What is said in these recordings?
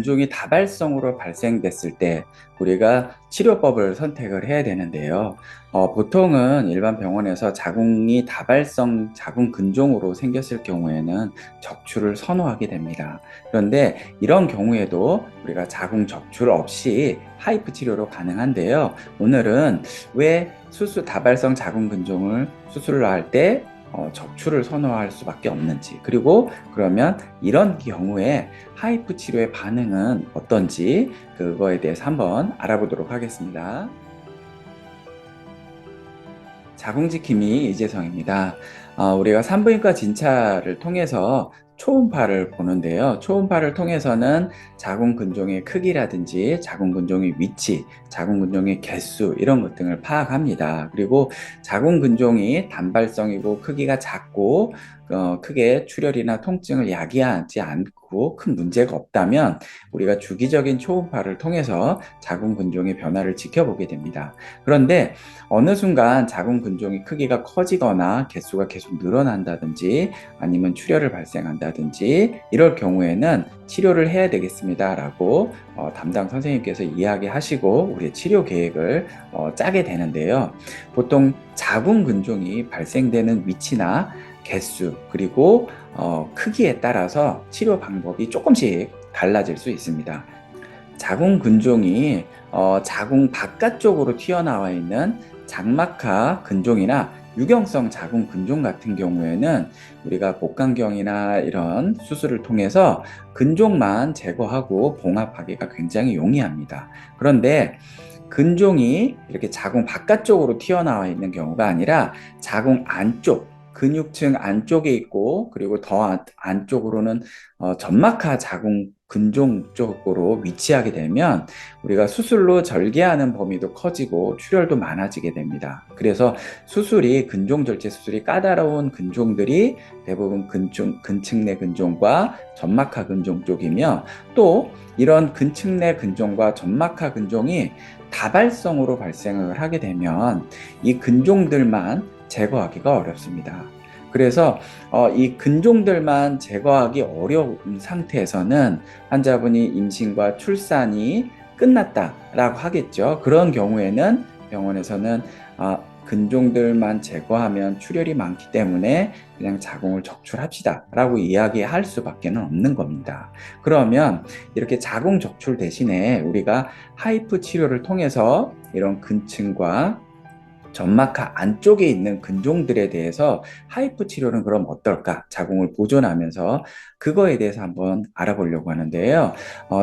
근종이 다발성으로 발생됐을 때 우리가 치료법을 선택을 해야 되는데요. 보통은 일반 병원에서 자궁이 다발성 자궁 근종으로 생겼을 경우에는 적출을 선호하게 됩니다. 그런데 이런 경우에도 우리가 자궁 적출 없이 하이프 치료로 가능한데요. 오늘은 왜 다발성 자궁 근종을 수술을 할때 적출을 선호할 수밖에 없는지, 그리고 그러면 이런 경우에 하이프 치료의 반응은 어떤지 그거에 대해서 한번 알아보도록 하겠습니다. 자궁지킴이 이재성입니다. 우리가 산부인과 진찰을 통해서 초음파를 보는데요. 초음파를 통해서는 자궁 근종의 크기라든지 자궁 근종의 위치, 자궁 근종의 개수 이런 것 등을 파악합니다. 그리고 자궁 근종이 단발성이고 크기가 작고 크게 출혈이나 통증을 야기하지 않고 큰 문제가 없다면 우리가 주기적인 초음파를 통해서 자궁 근종의 변화를 지켜보게 됩니다. 그런데 어느 순간 자궁 근종의 크기가 커지거나 개수가 계속 늘어난다든지 아니면 출혈을 발생한다든지 이럴 경우에는 치료를 해야 되겠습니다 라고 담당 선생님께서 이야기하시고 우리의 치료 계획을 짜게 되는데요. 보통 자궁 근종이 발생되는 위치나 개수 그리고 크기에 따라서 치료 방법이 조금씩 달라질 수 있습니다. 자궁 근종이 자궁 바깥쪽으로 튀어나와 있는 장막하 근종이나 유경성 자궁 근종 같은 경우에는 우리가 복강경이나 이런 수술을 통해서 근종만 제거하고 봉합하기가 굉장히 용이합니다. 그런데 근종이 이렇게 자궁 바깥쪽으로 튀어나와 있는 경우가 아니라 자궁 안쪽, 근육층 안쪽에 있고 그리고 더 안쪽으로는 점막하 자궁 근종 쪽으로 위치하게 되면 우리가 수술로 절개하는 범위도 커지고 출혈도 많아지게 됩니다. 그래서 근종 절제 수술이 까다로운 근종들이 대부분 근층 내 근종과 점막하 근종 쪽이며, 또 이런 근층 내 근종과 점막하 근종이 다발성으로 발생을 하게 되면 이 근종들만 제거하기가 어렵습니다. 그래서 이 근종들만 제거하기 어려운 상태에서는 환자분이 임신과 출산이 끝났다라고 하겠죠. 그런 경우에는 병원에서는 근종들만 제거하면 출혈이 많기 때문에 그냥 자궁을 적출합시다 라고 이야기할 수밖에 없는 겁니다. 그러면 이렇게 자궁 적출 대신에 우리가 하이프 치료를 통해서 이런 근층과 점막하 안쪽에 있는 근종들에 대해서 하이프 치료는 그럼 어떨까? 자궁을 보존하면서 그거에 대해서 한번 알아보려고 하는데요.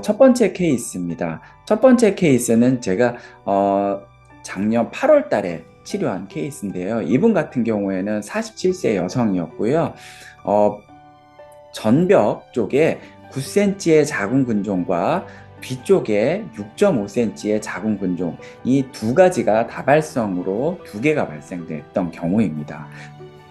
첫 번째 케이스입니다. 첫 번째 케이스는 제가 작년 8월 달에 치료한 케이스인데요. 이분 같은 경우에는 47세 여성이었고요. 전벽 쪽에 9cm의 자궁 근종과 뒤쪽에 6.5cm의 자궁 근종, 이 두 가지가 다발성으로 두 개가 발생됐던 경우입니다.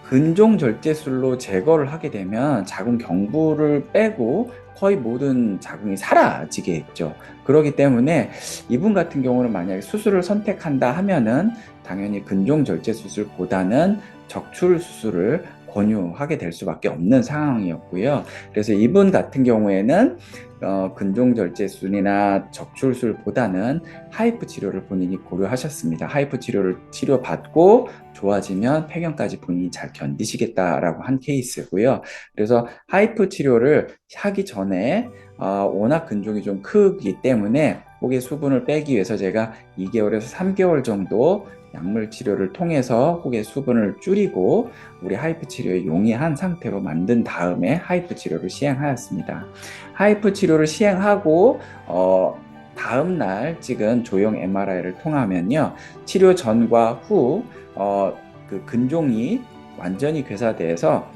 근종 절제술로 제거를 하게 되면 자궁 경부를 빼고 거의 모든 자궁이 사라지게 했죠. 그렇기 때문에 이분 같은 경우는 만약에 수술을 선택한다 하면은 당연히 근종 절제 수술보다는 적출 수술을 권유하게 될 수밖에 없는 상황이었고요. 그래서 이분 같은 경우에는 근종절제술이나 적출술보다는 하이프 치료를 본인이 고려하셨습니다. 하이프 치료를 치료받고 좋아지면 폐경까지 본인이 잘 견디시겠다라고 한 케이스고요. 그래서 하이프 치료를 하기 전에 워낙 근종이 좀 크기 때문에 혹의 수분을 빼기 위해서 제가 2개월에서 3개월 정도 약물 치료를 통해서 혹의 수분을 줄이고 우리 하이프 치료에 용이한 상태로 만든 다음에 하이프 치료를 시행하였습니다. 하이프 치료를 시행하고 다음 날 찍은 조형 MRI를 통하면요, 치료 전과 후 그 근종이 완전히 괴사돼서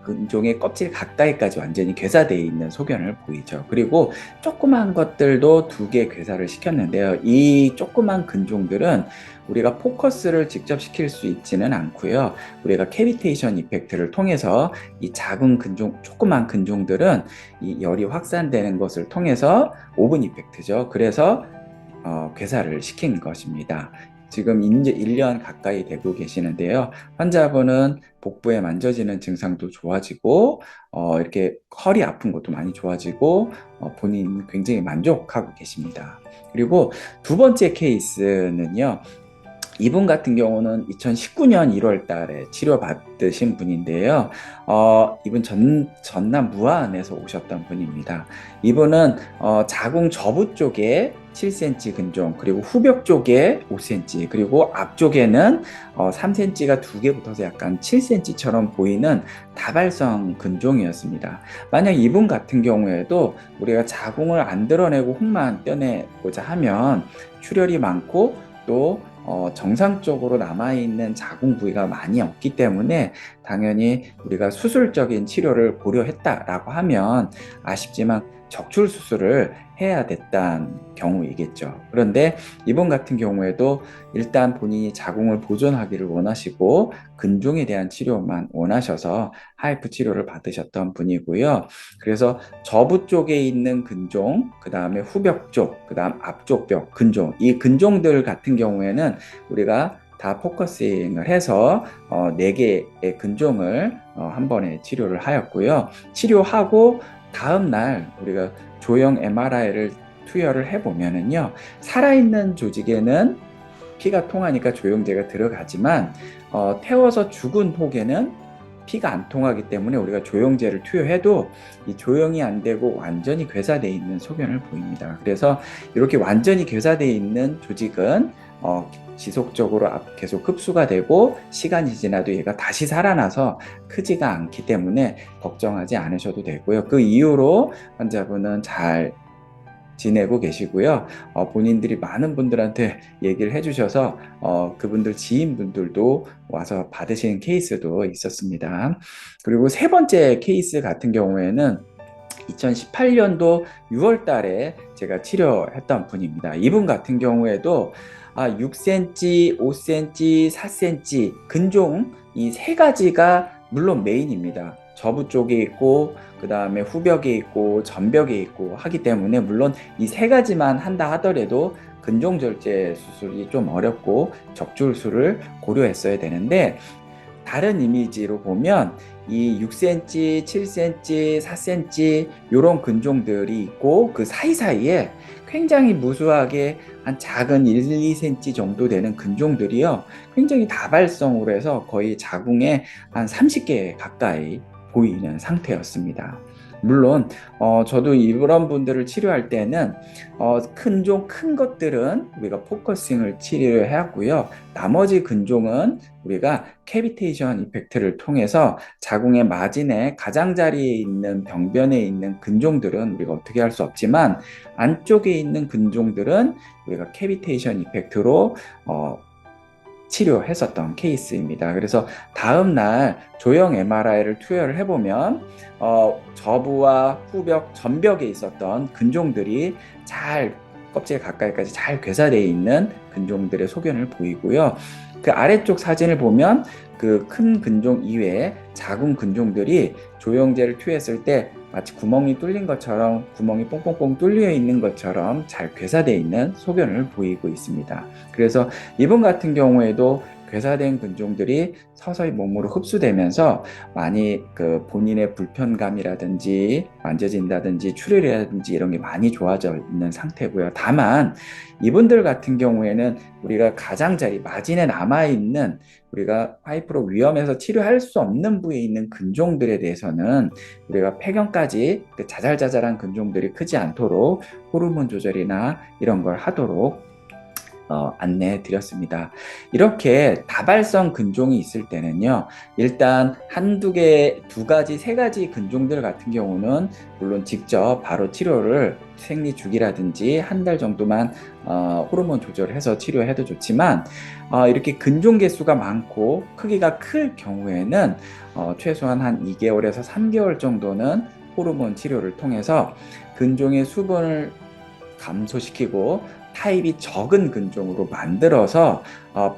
근종의 껍질 가까이까지 완전히 괴사되어 있는 소견을 보이죠. 그리고 조그만 것들도 2개 괴사를 시켰는데요. 이 조그만 근종들은 우리가 포커스를 직접 시킬 수 있지는 않고요. 우리가 캐비테이션 이펙트를 통해서 이 작은 근종, 조그만 근종들은 이 열이 확산되는 것을 통해서 오븐 이펙트죠. 그래서 괴사를 시킨 것입니다. 지금 이제 1년 가까이 되고 계시는데요. 환자분은 복부에 만져지는 증상도 좋아지고, 이렇게 허리 아픈 것도 많이 좋아지고, 본인 굉장히 만족하고 계십니다. 그리고 두 번째 케이스는요, 이분 같은 경우는 2019년 1월 달에 치료받으신 분인데요. 이분 전남 무안에서 오셨던 분입니다. 이분은 자궁 저부 쪽에 7cm 근종, 그리고 후벽 쪽에 5cm, 그리고 앞쪽에는 3cm가 두 개 붙어서 약간 7cm처럼 보이는 다발성 근종이었습니다. 만약 이분 같은 경우에도 우리가 자궁을 안 드러내고 혹만 떼내고자 하면 출혈이 많고 또 정상적으로 남아있는 자궁 부위가 많이 없기 때문에 당연히 우리가 수술적인 치료를 고려했다라고 하면 아쉽지만 적출 수술을 해야 됐다는 경우이겠죠. 그런데 이분 같은 경우에도 일단 본인이 자궁을 보존하기를 원하시고 근종에 대한 치료만 원하셔서 하이프 치료를 받으셨던 분이고요. 그래서 저부 쪽에 있는 근종, 그 다음에 후벽 쪽, 그 다음 앞쪽 벽 근종, 이 근종들 같은 경우에는 우리가 다 포커싱을 해서 4개의 근종을 한 번에 치료를 하였고요. 치료하고 다음 날 우리가 조형 MRI를 투여를 해보면은요, 살아있는 조직에는 피가 통하니까 조영제가 들어가지만 태워서 죽은 혹에는 피가 안 통하기 때문에 우리가 조영제를 투여해도 이 조영이 안 되고 완전히 괴사되어 있는 소견을 보입니다. 그래서 이렇게 완전히 괴사되어 있는 조직은 지속적으로 계속 흡수가 되고 시간이 지나도 얘가 다시 살아나서 크지가 않기 때문에 걱정하지 않으셔도 되고요. 그 이후로 환자분은 잘 지내고 계시고요. 본인들이 많은 분들한테 얘기를 해주셔서 그분들 지인분들도 와서 받으시는 케이스도 있었습니다. 그리고 세 번째 케이스 같은 경우에는 2018년도 6월 달에 제가 치료했던 분입니다. 이분 같은 경우에도 6cm, 5cm, 4cm 근종 이 세 가지가 물론 메인입니다. 저부 쪽에 있고 그 다음에 후벽에 있고 전벽에 있고 하기 때문에 물론 이 세 가지만 한다 하더라도 근종 절제 수술이 좀 어렵고 적출술을 고려했어야 되는데 다른 이미지로 보면 이 6cm, 7cm, 4cm 이런 근종들이 있고 그 사이사이에 굉장히 무수하게 한 작은 1, 2cm 정도 되는 근종들이요. 굉장히 다발성으로 해서 거의 자궁에 한 30개 가까이 보이는 상태였습니다. 물론 저도 이런 분들을 치료할 때는 근종 큰 것들은 우리가 포커싱을 치료를 해왔고요. 나머지 근종은 우리가 캐비테이션 이펙트를 통해서 자궁의 마진에 가장자리에 있는 병변에 있는 근종들은 우리가 어떻게 할 수 없지만 안쪽에 있는 근종들은 우리가 캐비테이션 이펙트로 치료했었던 케이스입니다. 그래서 다음 날 조형 MRI를 투여를 해보면 저부와 후벽, 전벽에 있었던 근종들이 잘 껍질 가까이까지 잘 괴사되어 있는 근종들의 소견을 보이고요. 그 아래쪽 사진을 보면 그 큰 근종 이외에 작은 근종들이 조영제를 투여했을 때 마치 구멍이 뚫린 것처럼 구멍이 뽕뽕뽕 뚫려 있는 것처럼 잘 괴사되어 있는 소견을 보이고 있습니다. 그래서 이분 같은 경우에도 괴사된 근종들이 서서히 몸으로 흡수되면서 많이 그 본인의 불편감이라든지 만져진다든지 출혈이라든지 이런 게 많이 좋아져 있는 상태고요. 다만 이분들 같은 경우에는 우리가 가장자리 마진에 남아있는 우리가 하이프로 위험해서 치료할 수 없는 부위에 있는 근종들에 대해서는 우리가 폐경까지 자잘자잘한 근종들이 크지 않도록 호르몬 조절이나 이런 걸 하도록 안내해 드렸습니다. 이렇게 다발성 근종이 있을 때는요, 일단 한두 개, 두 가지, 세 가지 근종들 같은 경우는 물론 직접 바로 치료를 생리주기라든지 한 달 정도만 호르몬 조절해서 치료해도 좋지만 이렇게 근종 개수가 많고 크기가 클 경우에는 최소한 한 2개월에서 3개월 정도는 호르몬 치료를 통해서 근종의 수분을 감소시키고 타입이 적은 근종으로 만들어서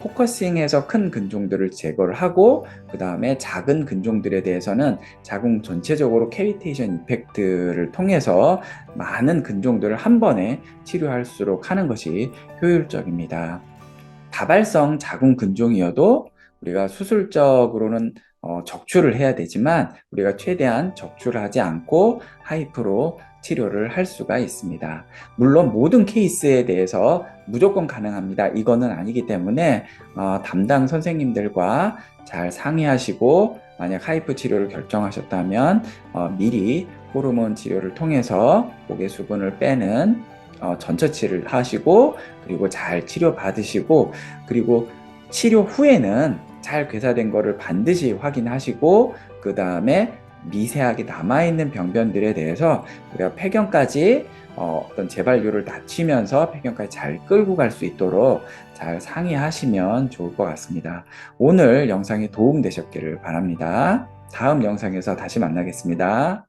포커싱해서 큰 근종들을 제거를 하고 그 다음에 작은 근종들에 대해서는 자궁 전체적으로 캐비테이션 이펙트를 통해서 많은 근종들을 한 번에 치료할수록 하는 것이 효율적입니다. 다발성 자궁 근종이어도 우리가 수술적으로는 적출을 해야 되지만 우리가 최대한 적출을 하지 않고 하이프로 치료를 할 수가 있습니다. 물론 모든 케이스에 대해서 무조건 가능합니다. 이거는 아니기 때문에 담당 선생님들과 잘 상의하시고 만약 하이프 치료를 결정하셨다면 미리 호르몬 치료를 통해서 목의 수분을 빼는 전처치를 하시고 그리고 잘 치료 받으시고 그리고 치료 후에는 잘 괴사된 거를 반드시 확인하시고 그 다음에 미세하게 남아있는 병변들에 대해서 우리가 폐경까지 어떤 재발률을 낮추면서 폐경까지 잘 끌고 갈 수 있도록 잘 상의하시면 좋을 것 같습니다. 오늘 영상이 도움되셨기를 바랍니다. 다음 영상에서 다시 만나겠습니다.